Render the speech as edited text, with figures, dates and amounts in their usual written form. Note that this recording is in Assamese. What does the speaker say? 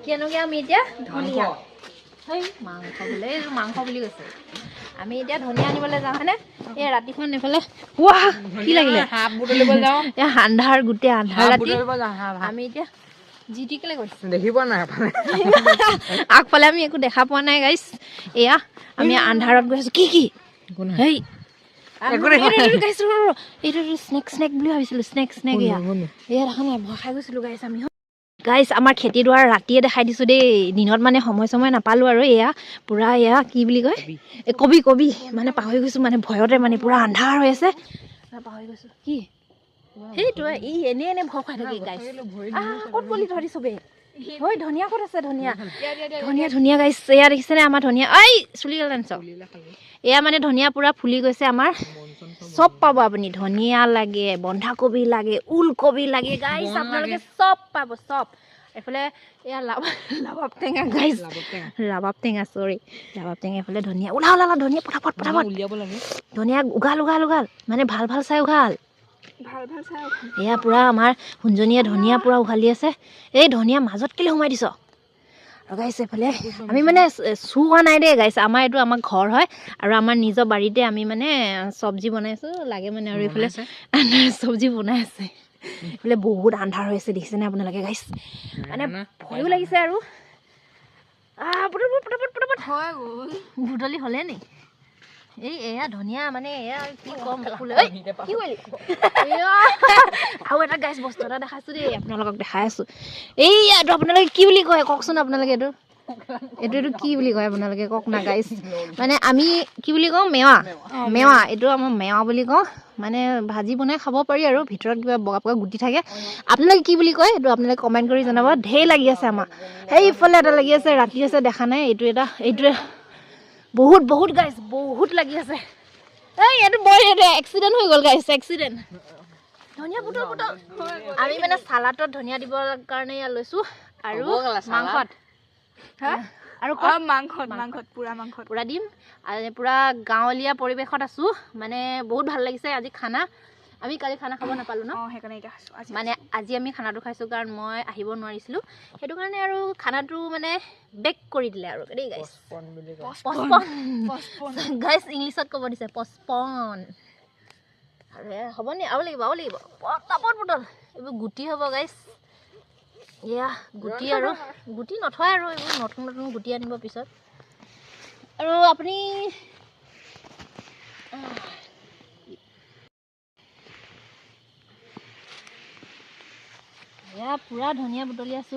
কেনেকৈ আমি এতিয়া ধনিয়া সেই মাংস বুলি কৈছে আমি এতিয়া ধনিয়া আনিবলৈ যাওঁ হয়নে এই ৰাতিখন এইফালে কি লাগিলে হাঁহ বুটলিব যাওঁ এই আন্ধাৰ গোটেই আন্ধাৰ ৰাতি আমি এতিয়া জিটি কেলে কৰিছে দেখি পোৱা নাই আগফালে আমি একো দেখা পোৱা নাই গাইছ এয়া আমি আন্ধাৰত গৈ আছো কি হেই এইটো স্নেক বুলি ভাবিছিলো স্নেক এয়া দেখা নাই ভয় খাই গৈছিলো গাইছ আমি গাইছ আমাৰ খেতিডৰা ৰাতিয়ে দেখাই দিছোঁ দেই দিনত মানে সময় নাপালোঁ আৰু এয়া পূৰা এয়া কি বুলি কয় কবি মানে পাহৰি গৈছোঁ মানে ভয়তে মানে পূৰা আন্ধাৰ হৈ আছে পাহৰি গৈছোঁ কি সেইটো এনে ভয় খাই থাকে গাইছ ক'ত বুলি ধৰি চবেই হয় ধনিয়া ক'ত আছে ধনিয়া গাইছ এয়া দেখিছেনে আমাৰ ধনিয়া চুলি গ'ল চাওক এয়া মানে ধনিয়া পূৰা ফুলি গৈছে আমাৰ চব পাব আপুনি ধনিয়া লাগে বন্ধাকবি লাগে ওলকবি লাগে গাইছ আপোনালোকে চব পাব চব এইফালে এয়া লাবাব টেঙা গাইছ লাবাব টেঙা এইফালে ধনিয়া ওলা ধনিয়া পটাপট উলিয়াব লাগে ধনিয়া উঘাল মানে ভাল চাই উঘাল এয়া পূৰা আমাৰ সোণজনীয়ে ধনিয়া পূৰা উঘালি আছে এই ধনিয়া মাজত কেলে সোমাই দিছ গাইছ এইফালে আমি মানে চোৱা নাই দেই গাইছ আমাৰ এইটো আমাৰ ঘৰ হয় আৰু আমাৰ নিজৰ বাৰীতে আমি মানে চব্জি বনাইছোঁ লাগে মানে আৰু এইফালে চব্জি বনাই আছে এইফালে বহুত আন্ধাৰ হৈ আছে দেখিছেনে আপোনালোকে গাইছ মানে ভয়ো লাগিছে আৰু বুটলি হ'লে নি এয়া ধনিয়া মানে এয়া কি ক'ম কি কৰিলি আৰু এটা গাইছ বস্তু এটা দেখাইছোঁ দেই আপোনালোকক দেখাই আছোঁ এইটো আপোনালোকে কি বুলি কয় কওকচোন আপোনালোকে এইটো কি বুলি কয় আপোনালোকে কওক না গাইছ মানে আমি কি বুলি কওঁ মেৱা এইটো আমাৰ মেৱা বুলি কওঁ মানে ভাজি বনাই খাব পাৰি আৰু ভিতৰত কিবা বগা গুটি থাকে আপোনালোকে কি বুলি কয় এইটো আপোনালোকে কমেণ্ট কৰি জনাব ঢেৰ লাগি আছে আমাৰ সেইফালে এটা লাগি আছে ৰাতি আছে দেখা নাই এইটোৱে বহুত গাইছ বহুত লাগি আছে এইটো এক্সিডেণ্ট হৈ গ'ল গাইছ এক্সিডেণ্ট ধনিয়া বুটল আমি মানে চালাডত ধনিয়া দিবৰ কাৰণে লৈছোঁ আৰু মাংসত আৰু মাংসত পূৰা দিম আৰু পূৰা গাঁৱলীয়া পৰিৱেশত আছোঁ মানে বহুত ভাল লাগিছে আজি খানা আমি কালি খানা খাব নাপালোঁ ন সেইকাৰণে এতিয়া খাইছোঁ মানে আজি আমি খানাটো খাইছোঁ কাৰণ মই আহিব নোৱাৰিছিলোঁ সেইটো কাৰণে আৰু খানাটো মানে বেক কৰি দিলে আৰু দেই গাইছ গাইছ ইংলিছত ক'ব দিছে পচপন আৰু হ'ব নি আৰু লাগিব পটাপট বুটল এইবোৰ গুটি হ'ব গাইছ এয়া গুটি নথয় আৰু এইবোৰ নতুন গুটি আনিব পিছত আৰু আপুনি এয়া পূৰা ধনিয়া বুটলি আছোঁ